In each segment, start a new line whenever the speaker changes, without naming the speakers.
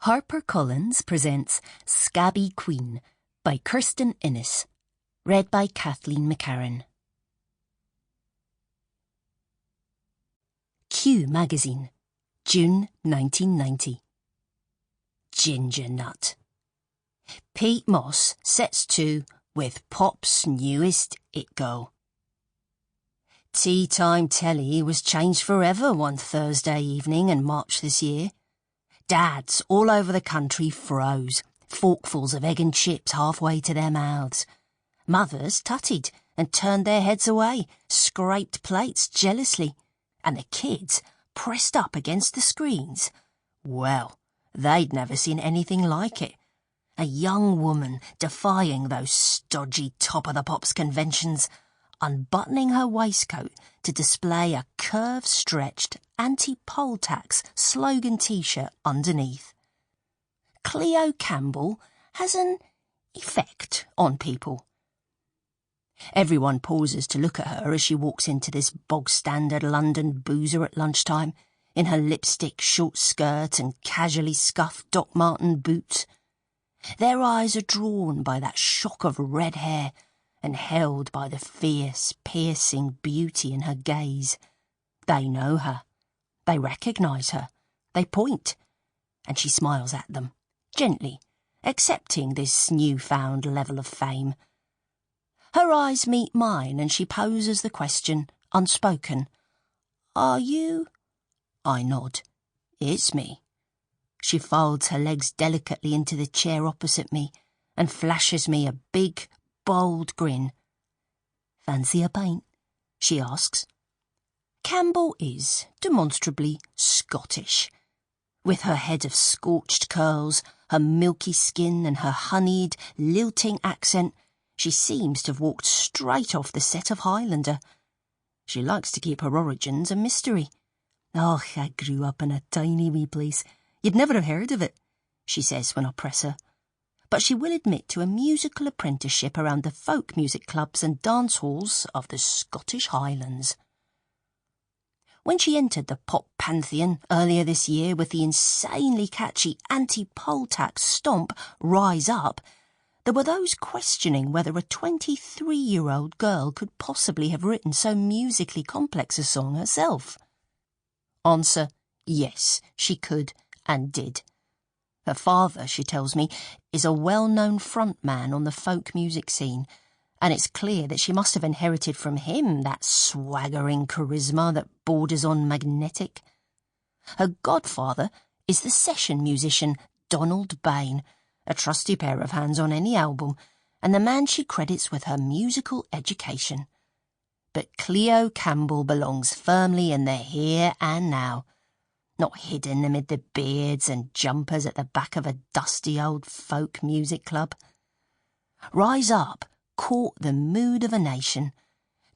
HarperCollins presents Scabby Queen by Kirstin Innes, read by Cathleen Mccarron. Q Magazine, June 1990. Ginger Nut. Pete Moss sets to with Pop's newest It Girl. Tea time telly was changed forever one Thursday evening in March this year. Dads all over the country froze, forkfuls of egg and chips halfway to their mouths. Mothers tutted and turned their heads away, scraped plates jealously, and the kids pressed up against the screens. Well, they'd never seen anything like it. A young woman defying those stodgy top-of-the-pops conventions, unbuttoning her waistcoat to display a curve-stretched anti-poll tax slogan T-shirt underneath. Clio Campbell has an effect on people. Everyone pauses to look at her as she walks into this bog-standard London boozer at lunchtime, in her lipstick, short skirt and casually scuffed Doc Marten boots. Their eyes are drawn by that shock of red hair and held by the fierce, piercing beauty in her gaze. They know her. They recognise her. They point. And she smiles at them, gently, accepting this newfound level of fame. Her eyes meet mine and she poses the question, unspoken. Are you? I nod. It's me. She folds her legs delicately into the chair opposite me and flashes me a big, bold grin. Fancy a pint? She asks. Campbell is demonstrably Scottish. With her head of scorched curls, her milky skin and her honeyed, lilting accent, she seems to have walked straight off the set of Highlander. She likes to keep her origins a mystery. Oh, I grew up in a tiny wee place. You'd never have heard of it, she says when I press her. But she will admit to a musical apprenticeship around the folk music clubs and dance halls of the Scottish Highlands. When she entered the pop pantheon earlier this year with the insanely catchy anti-poll tax stomp Rise Up, there were those questioning whether a 23-year-old girl could possibly have written so musically complex a song herself. Answer, yes, she could and did. Her father, she tells me, is a well-known frontman on the folk music scene, and it's clear that she must have inherited from him that swaggering charisma that borders on magnetic. Her godfather is the session musician Donald Bain, a trusty pair of hands on any album, and the man she credits with her musical education. But Clio Campbell belongs firmly in the here and now, not hidden amid the beards and jumpers at the back of a dusty old folk music club. Rise Up caught the mood of a nation,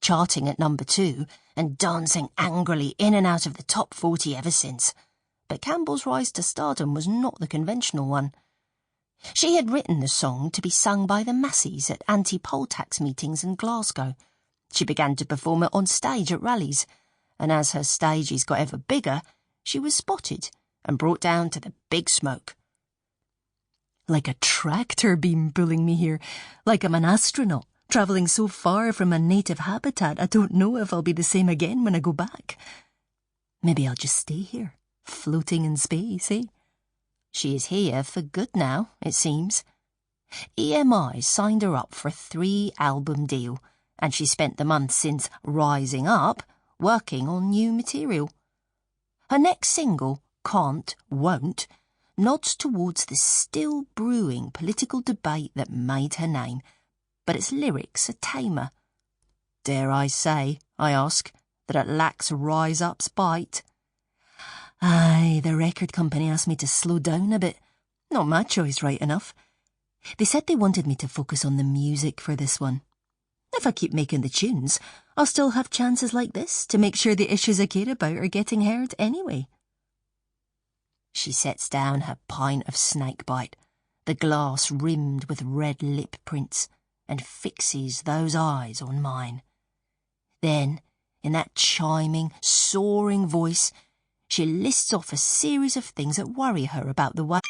charting at number 2 and dancing angrily in and out of the top 40 ever since. But Campbell's rise to stardom was not the conventional one. She had written the song to be sung by the masses at anti-poll tax meetings in Glasgow. She began to perform it on stage at rallies, and as her stages got ever bigger, she was spotted and brought down to the big smoke. Like a tractor beam pulling me here, like I'm an astronaut, travelling so far from a native habitat I don't know if I'll be the same again when I go back. Maybe I'll just stay here, floating in space, eh? She is here for good now, it seems. EMI signed her up for a 3-album deal, and she spent the month since Rising Up working on new material. Her next single, Can't, Won't, nods towards the still brewing political debate that made her name, but its lyrics are tamer. Dare I say, I ask, that it lacks Rise Up's bite? Aye, the record company asked me to slow down a bit. Not my choice, right enough. They said they wanted me to focus on the music for this one. If I keep making the tunes, I'll still have chances like this to make sure the issues I care about are getting heard anyway. She sets down her pint of snakebite, the glass rimmed with red lip prints, and fixes those eyes on mine. Then, in that chiming, soaring voice, she lists off a series of things that worry her about the way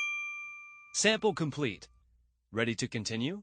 Sample complete. Ready to continue?